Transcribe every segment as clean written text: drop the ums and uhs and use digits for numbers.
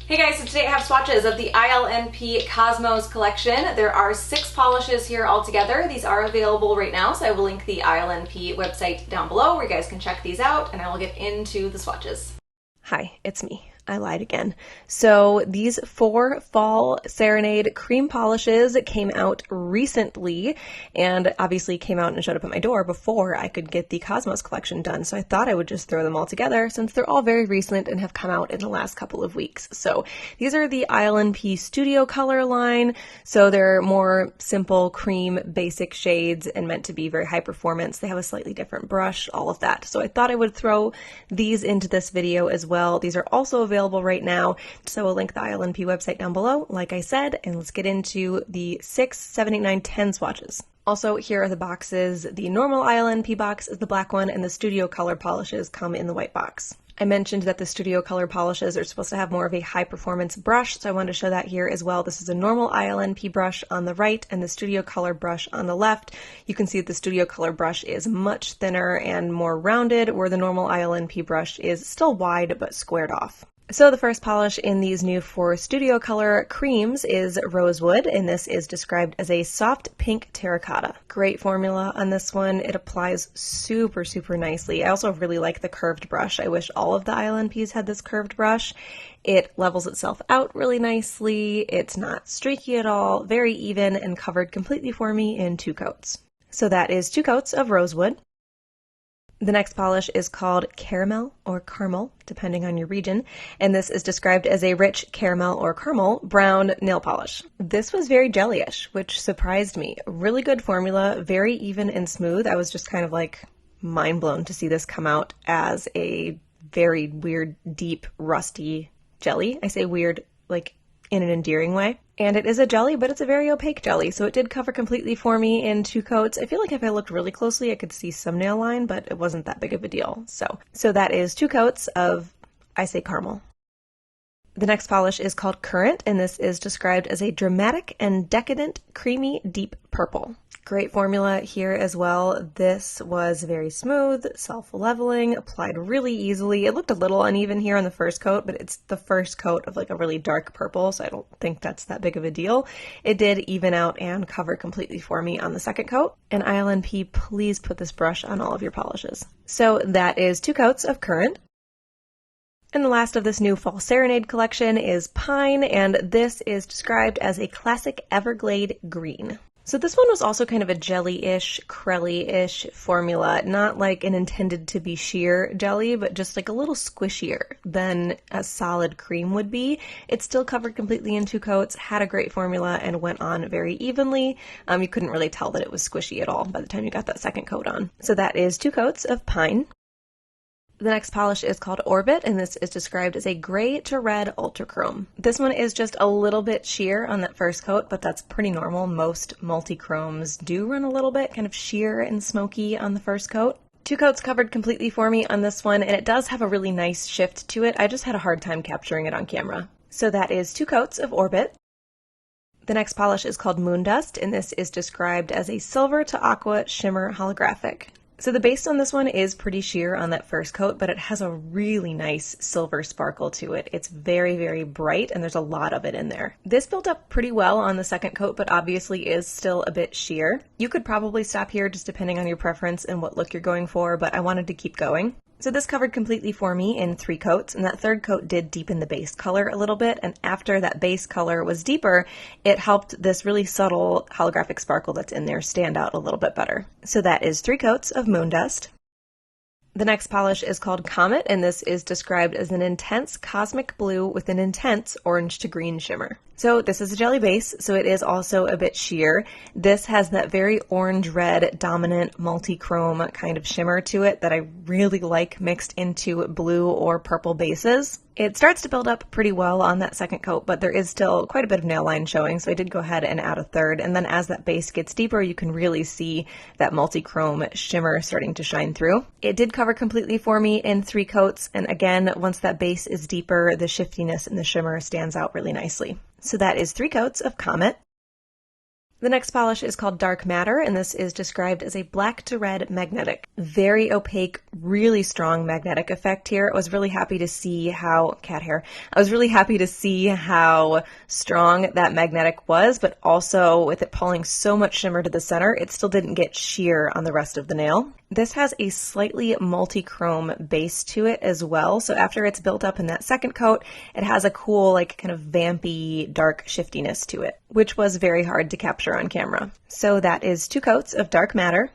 Hey guys, so today I have swatches of the ILNP Cosmos collection. There are 6 polishes here altogether. These are available right now, so I will link the ILNP website down below where you guys can check these out, and I will get into the swatches. Hi, it's me. I lied again. So these 4 Fall Serenade cream polishes came out recently and obviously came out and showed up at my door before I could get the Cosmos collection done. So I thought I would just throw them all together since they're all very recent and have come out in the last couple of weeks. So these are the ILNP Studio Color line. So they're more simple cream basic shades and meant to be very high performance. They have a slightly different brush, all of that. So I thought I would throw these into this video as well. These are also available right now, so I'll link the ILNP website down below, like I said, and let's get into the 6, 7, 8, 9, 10 swatches. Also, here are the boxes. The normal ILNP box is the black one, and the Studio Color polishes come in the white box. I mentioned that the Studio Color polishes are supposed to have more of a high performance brush, so I wanted to show that here as well. This is a normal ILNP brush on the right and the Studio Color brush on the left. You can see that the Studio Color brush is much thinner and more rounded, where the normal ILNP brush is still wide but squared off. So the first polish in these new 4 Studio Color creams is Rosewood, and this is described as a soft pink terracotta. Great formula on this one. It applies super, super nicely. I also really like the curved brush. I wish all of the ILNPs had this curved brush. It levels itself out really nicely. It's not streaky at all, very even, and covered completely for me in 2 coats. So that is 2 coats of Rosewood. The next polish is called Caramel or Caramel, depending on your region, and this is described as a rich caramel or caramel brown nail polish. This was very jellyish, which surprised me. Really good formula, very even and smooth. I was just kind of like mind blown to see this come out as a very weird, deep, rusty jelly. I say weird like in an endearing way. And it is a jelly, but it's a very opaque jelly, so it did cover completely for me in 2 coats. I feel like if I looked really closely, I could see some nail line, but it wasn't that big of a deal. So that is 2 coats of, I say, caramel. The next polish is called Currant, and this is described as a dramatic and decadent, creamy, deep purple. Great formula here as well. This was very smooth, self-leveling, applied really easily. It looked a little uneven here on the first coat, but it's the first coat of like a really dark purple, so I don't think that's that big of a deal. It did even out and cover completely for me on the second coat. And ILNP, please put this brush on all of your polishes. So that is 2 coats of Currant. And the last of this new Fall Serenade collection is Pine, and this is described as a classic Everglade green. So this one was also kind of a jelly-ish, crelly-ish formula, not like an intended to be sheer jelly, but just like a little squishier than a solid cream would be. It still covered completely in 2 coats, had a great formula, and went on very evenly. You couldn't really tell that it was squishy at all by the time you got that second coat on. So that is 2 coats of Pine. The next polish is called Orbit, and this is described as a gray to red ultra chrome. This one is just a little bit sheer on that first coat, but that's pretty normal. Most multi-chromes do run a little bit kind of sheer and smoky on the first coat. 2 coats covered completely for me on this one, and it does have a really nice shift to it. I just had a hard time capturing it on camera. So that is 2 coats of Orbit. The next polish is called Moondust, and this is described as a silver to aqua shimmer holographic. So the base on this one is pretty sheer on that first coat, but it has a really nice silver sparkle to it. It's very, very bright, and there's a lot of it in there. This built up pretty well on the second coat, but obviously is still a bit sheer. You could probably stop here just depending on your preference and what look you're going for, but I wanted to keep going. So this covered completely for me in 3 coats, and that third coat did deepen the base color a little bit, and after that base color was deeper, it helped this really subtle holographic sparkle that's in there stand out a little bit better. So that is 3 coats of Moondust. The next polish is called Comet, and this is described as an intense cosmic blue with an intense orange to green shimmer. So this is a jelly base, so it is also a bit sheer. This has that very orange-red dominant multi-chrome kind of shimmer to it that I really like mixed into blue or purple bases. It starts to build up pretty well on that second coat, but there is still quite a bit of nail line showing, so I did go ahead and add a third, and then as that base gets deeper, you can really see that multi-chrome shimmer starting to shine through. It did cover completely for me in 3 coats, and again, once that base is deeper, the shiftiness in the shimmer stands out really nicely. So that is 3 coats of Comet. The next polish is called Dark Matter, and this is described as a black to red magnetic. Very opaque, really strong magnetic effect here. I was really happy to see how, I was really happy to see how strong that magnetic was, but also with it pulling so much shimmer to the center, it still didn't get sheer on the rest of the nail. This has a slightly multi-chrome base to it as well, so after it's built up in that second coat, it has a cool, like, kind of vampy, dark shiftiness to it, which was very hard to capture on camera. So that is 2 coats of Dark Matter.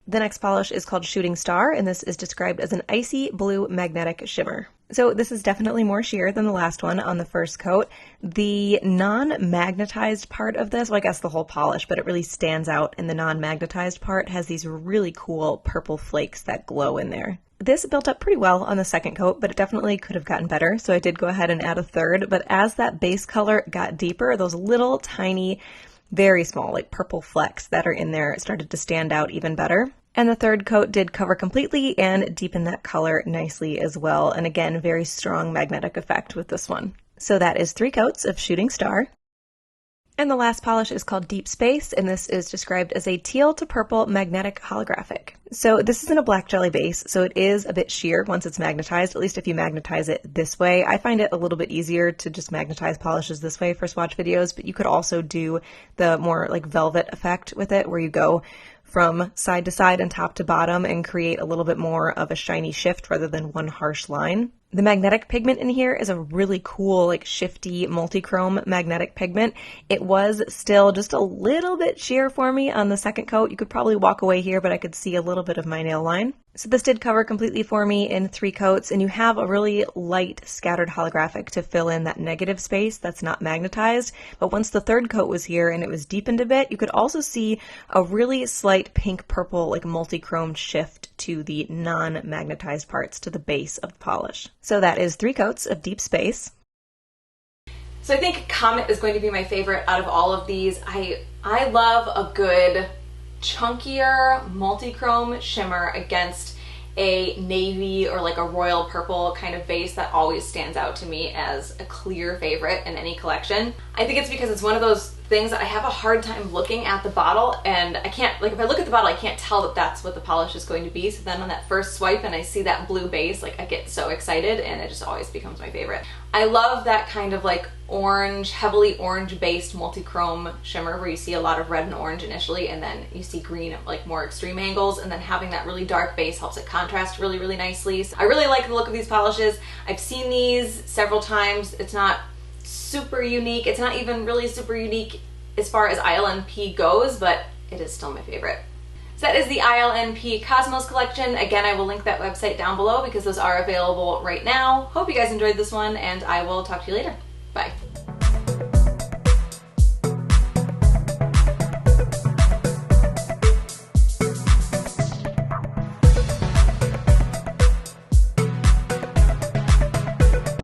The next polish is called Shooting Star, and this is described as an icy blue magnetic shimmer. So this is definitely more sheer than the last one on the first coat. The non-magnetized part of this, well, I guess the whole polish, but it really stands out, and the non-magnetized part has these really cool purple flakes that glow in there. This built up pretty well on the second coat, but it definitely could have gotten better, so I did go ahead and add a third, but as that base color got deeper, those little tiny, very small, like purple flecks that are in there started to stand out even better. And the third coat did cover completely and deepen that color nicely as well. And again, very strong magnetic effect with this one. So that is 3 coats of Shooting Star. And the last polish is called Deep Space, and this is described as a teal to purple magnetic holographic. So this isn't a black jelly base, so it is a bit sheer once it's magnetized, at least if you magnetize it this way. I find it a little bit easier to just magnetize polishes this way for swatch videos, but you could also do the more like velvet effect with it, where you go from side to side and top to bottom and create a little bit more of a shiny shift rather than one harsh line. The magnetic pigment in here is a really cool, like shifty multi-chrome magnetic pigment. It was still just a little bit sheer for me on the second coat. You could probably walk away here, but I could see a little bit of my nail line. So this did cover completely for me in 3 coats, and you have a really light scattered holographic to fill in that negative space that's not magnetized. But once the third coat was here and it was deepened a bit, you could also see a really slight pink-purple, like multi-chrome shift to the non-magnetized parts to the base of the polish. So that is 3 coats of Deep Space. So I think Comet is going to be my favorite out of all of these. I love a good chunkier multi-chrome shimmer against a navy or like a royal purple kind of base. That always stands out to me as a clear favorite in any collection. I think it's because it's one of those things that I have a hard time looking at the bottle, and I can't, like, if I look at the bottle I can't tell that that's what the polish is going to be, so then on that first swipe and I see that blue base, like, I get so excited and it just always becomes my favorite. I love that kind of like orange, heavily orange based multi-chrome shimmer where you see a lot of red and orange initially and then you see green at like more extreme angles, and then having that really dark base helps it contrast really, really nicely. So I really like the look of these polishes. I've seen these several times. It's not super unique. It's not even really super unique as far as ILNP goes, but it is still my favorite. So that is the ILNP Cosmos collection. Again, I will link that website down below because those are available right now. Hope you guys enjoyed this one, and I will talk to you later. Bye.